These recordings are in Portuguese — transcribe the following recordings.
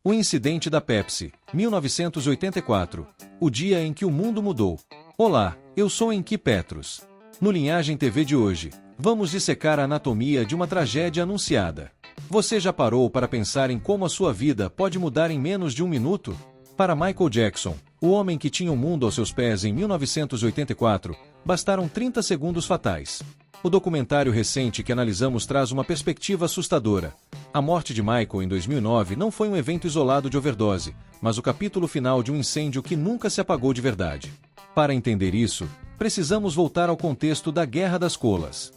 O incidente da Pepsi, 1984. O dia em que o mundo mudou. Olá, eu sou Enki Petros. No Linhagem TV de hoje, vamos dissecar a anatomia de uma tragédia anunciada. Você já parou para pensar em como a sua vida pode mudar em menos de um minuto? Para Michael Jackson, o homem que tinha o mundo aos seus pés em 1984, bastaram 30 segundos fatais. O documentário recente que analisamos traz uma perspectiva assustadora. A morte de Michael em 2009 não foi um evento isolado de overdose, mas o capítulo final de um incêndio que nunca se apagou de verdade. Para entender isso, precisamos voltar ao contexto da Guerra das Colas.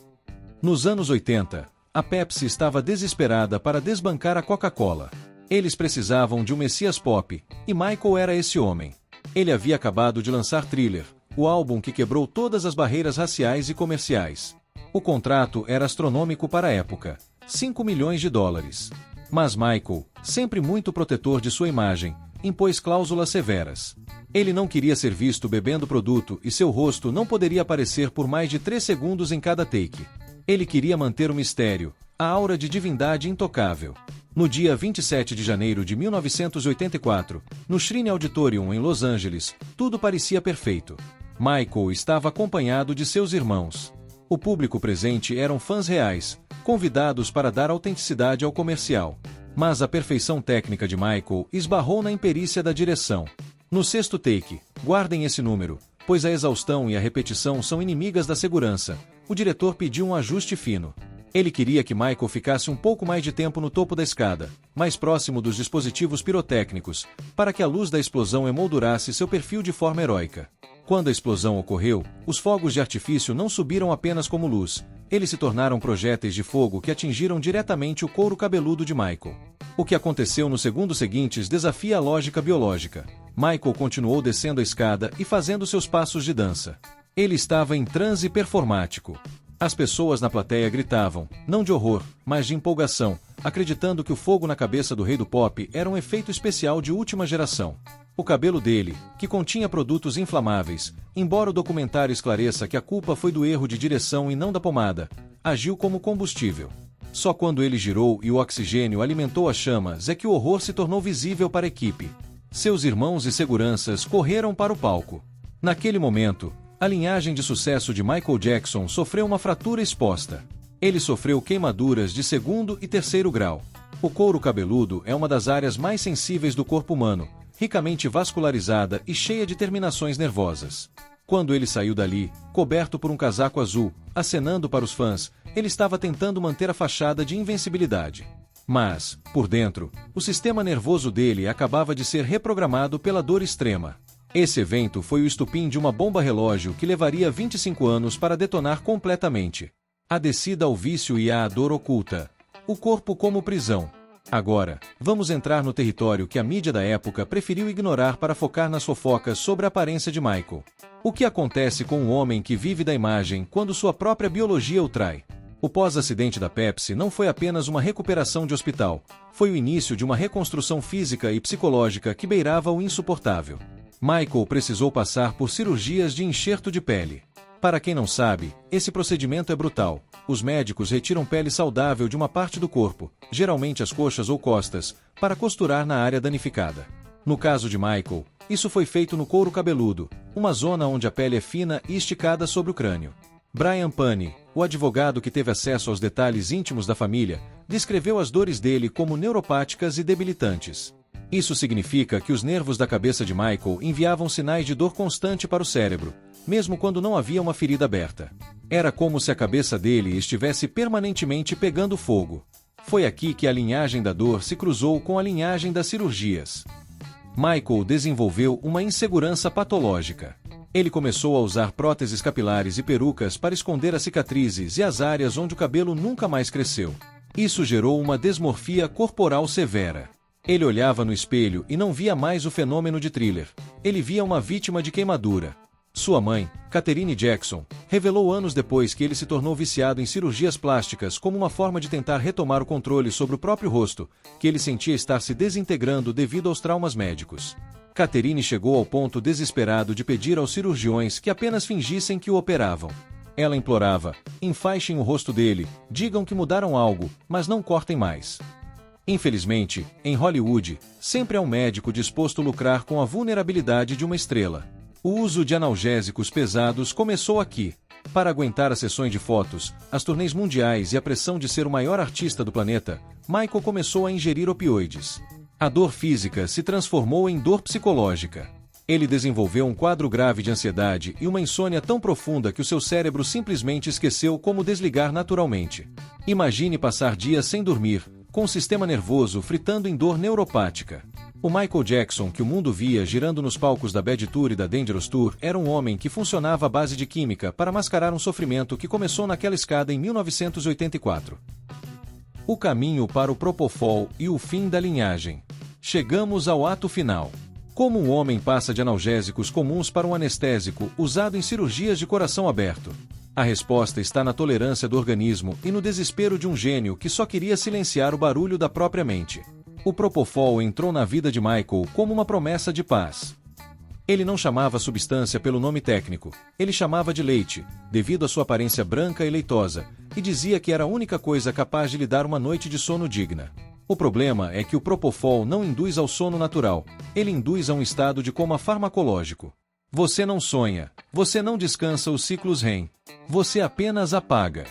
Nos anos 80, a Pepsi estava desesperada para desbancar a Coca-Cola. Eles precisavam de um Messias pop, e Michael era esse homem. Ele havia acabado de lançar Thriller, o álbum que quebrou todas as barreiras raciais e comerciais. O contrato era astronômico para a época, $5 milhões. Mas Michael, sempre muito protetor de sua imagem, impôs cláusulas severas. Ele não queria ser visto bebendo produto e seu rosto não poderia aparecer por mais de 3 segundos em cada take. Ele queria manter o mistério, a aura de divindade intocável. No dia 27 de janeiro de 1984, no Shrine Auditorium em Los Angeles, tudo parecia perfeito. Michael estava acompanhado de seus irmãos. O público presente eram fãs reais, convidados para dar autenticidade ao comercial. Mas a perfeição técnica de Michael esbarrou na imperícia da direção. No 6º take, guardem esse número, pois a exaustão e a repetição são inimigas da segurança, o diretor pediu um ajuste fino. Ele queria que Michael ficasse um pouco mais de tempo no topo da escada, mais próximo dos dispositivos pirotécnicos, para que a luz da explosão emoldurasse seu perfil de forma heróica. Quando a explosão ocorreu, os fogos de artifício não subiram apenas como luz, eles se tornaram projéteis de fogo que atingiram diretamente o couro cabeludo de Michael. O que aconteceu nos segundos seguintes desafia a lógica biológica. Michael continuou descendo a escada e fazendo seus passos de dança. Ele estava em transe performático. As pessoas na plateia gritavam, não de horror, mas de empolgação, acreditando que o fogo na cabeça do rei do pop era um efeito especial de última geração. O cabelo dele, que continha produtos inflamáveis, embora o documentário esclareça que a culpa foi do erro de direção e não da pomada, agiu como combustível. Só quando ele girou e o oxigênio alimentou as chamas é que o horror se tornou visível para a equipe. Seus irmãos e seguranças correram para o palco. Naquele momento, a linhagem de sucesso de Michael Jackson sofreu uma fratura exposta. Ele sofreu queimaduras de 2º e 3º grau. O couro cabeludo é uma das áreas mais sensíveis do corpo humano, ricamente vascularizada e cheia de terminações nervosas. Quando ele saiu dali, coberto por um casaco azul, acenando para os fãs, ele estava tentando manter a fachada de invencibilidade. Mas, por dentro, o sistema nervoso dele acabava de ser reprogramado pela dor extrema. Esse evento foi o estupim de uma bomba relógio que levaria 25 anos para detonar completamente. A descida ao vício e à dor oculta. O corpo como prisão. Agora, vamos entrar no território que a mídia da época preferiu ignorar para focar nas fofocas sobre a aparência de Michael. O que acontece com um homem que vive da imagem quando sua própria biologia o trai? O pós-acidente da Pepsi não foi apenas uma recuperação de hospital, foi o início de uma reconstrução física e psicológica que beirava o insuportável. Michael precisou passar por cirurgias de enxerto de pele. Para quem não sabe, esse procedimento é brutal. Os médicos retiram pele saudável de uma parte do corpo, geralmente as coxas ou costas, para costurar na área danificada. No caso de Michael, isso foi feito no couro cabeludo, uma zona onde a pele é fina e esticada sobre o crânio. Brian Pane, o advogado que teve acesso aos detalhes íntimos da família, descreveu as dores dele como neuropáticas e debilitantes. Isso significa que os nervos da cabeça de Michael enviavam sinais de dor constante para o cérebro, mesmo quando não havia uma ferida aberta. Era como se a cabeça dele estivesse permanentemente pegando fogo. Foi aqui que a linhagem da dor se cruzou com a linhagem das cirurgias. Michael desenvolveu uma insegurança patológica. Ele começou a usar próteses capilares e perucas para esconder as cicatrizes e as áreas onde o cabelo nunca mais cresceu. Isso gerou uma desmorfia corporal severa. Ele olhava no espelho e não via mais o fenômeno de Thriller. Ele via uma vítima de queimadura. Sua mãe, Catherine Jackson, revelou anos depois que ele se tornou viciado em cirurgias plásticas como uma forma de tentar retomar o controle sobre o próprio rosto, que ele sentia estar se desintegrando devido aos traumas médicos. Catherine chegou ao ponto desesperado de pedir aos cirurgiões que apenas fingissem que o operavam. Ela implorava, enfaixem o rosto dele, digam que mudaram algo, mas não cortem mais. Infelizmente, em Hollywood, sempre há um médico disposto a lucrar com a vulnerabilidade de uma estrela. O uso de analgésicos pesados começou aqui. Para aguentar as sessões de fotos, as turnês mundiais e a pressão de ser o maior artista do planeta, Michael começou a ingerir opioides. A dor física se transformou em dor psicológica. Ele desenvolveu um quadro grave de ansiedade e uma insônia tão profunda que o seu cérebro simplesmente esqueceu como desligar naturalmente. Imagine passar dias sem dormir, com o sistema nervoso fritando em dor neuropática. O Michael Jackson que o mundo via girando nos palcos da Bad Tour e da Dangerous Tour era um homem que funcionava à base de química para mascarar um sofrimento que começou naquela escada em 1984. O caminho para o Propofol e o fim da linhagem. Chegamos ao ato final. Como um homem passa de analgésicos comuns para um anestésico usado em cirurgias de coração aberto? A resposta está na tolerância do organismo e no desespero de um gênio que só queria silenciar o barulho da própria mente. O Propofol entrou na vida de Michael como uma promessa de paz. Ele não chamava a substância pelo nome técnico, ele chamava de leite, devido à sua aparência branca e leitosa, e dizia que era a única coisa capaz de lhe dar uma noite de sono digna. O problema é que o Propofol não induz ao sono natural, ele induz a um estado de coma farmacológico. Você não sonha, você não descansa os ciclos REM, você apenas apaga.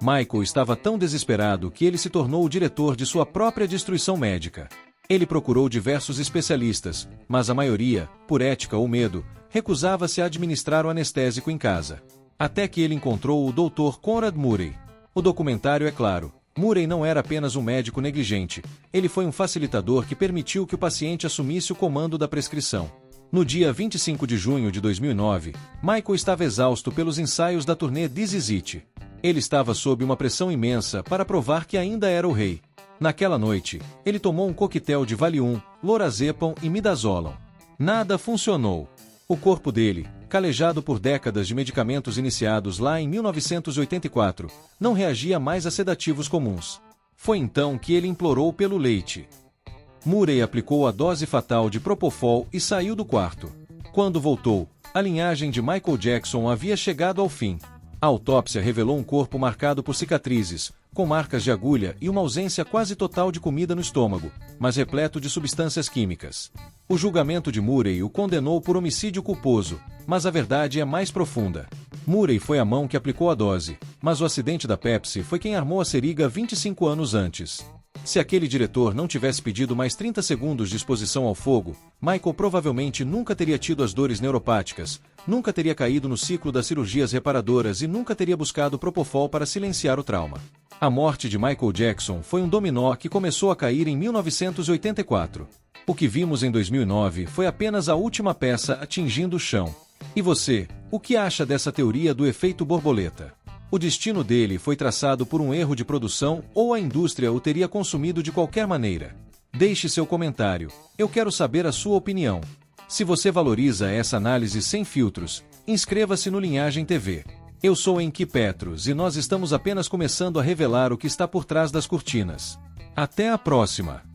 Michael estava tão desesperado que ele se tornou o diretor de sua própria destruição médica. Ele procurou diversos especialistas, mas a maioria, por ética ou medo, recusava-se a administrar o anestésico em casa. Até que ele encontrou o Dr. Conrad Murray. O documentário é claro. Murray não era apenas um médico negligente, ele foi um facilitador que permitiu que o paciente assumisse o comando da prescrição. No dia 25 de junho de 2009, Michael estava exausto pelos ensaios da turnê This Is It. Ele estava sob uma pressão imensa para provar que ainda era o rei. Naquela noite, ele tomou um coquetel de Valium, Lorazepam e Midazolam. Nada funcionou. O corpo dele, calejado por décadas de medicamentos iniciados lá em 1984, não reagia mais a sedativos comuns. Foi então que ele implorou pelo leite. Murray aplicou a dose fatal de Propofol e saiu do quarto. Quando voltou, a linhagem de Michael Jackson havia chegado ao fim. A autópsia revelou um corpo marcado por cicatrizes, com marcas de agulha e uma ausência quase total de comida no estômago, mas repleto de substâncias químicas. O julgamento de Murray o condenou por homicídio culposo, mas a verdade é mais profunda. Murray foi a mão que aplicou a dose, mas o acidente da Pepsi foi quem armou a seringa 25 anos antes. Se aquele diretor não tivesse pedido mais 30 segundos de exposição ao fogo, Michael provavelmente nunca teria tido as dores neuropáticas, nunca teria caído no ciclo das cirurgias reparadoras e nunca teria buscado Propofol para silenciar o trauma. A morte de Michael Jackson foi um dominó que começou a cair em 1984. O que vimos em 2009 foi apenas a última peça atingindo o chão. E você, o que acha dessa teoria do efeito borboleta? O destino dele foi traçado por um erro de produção ou a indústria o teria consumido de qualquer maneira? Deixe seu comentário, eu quero saber a sua opinião. Se você valoriza essa análise sem filtros, inscreva-se no Linhagem TV. Eu sou Enki Petros e nós estamos apenas começando a revelar o que está por trás das cortinas. Até a próxima!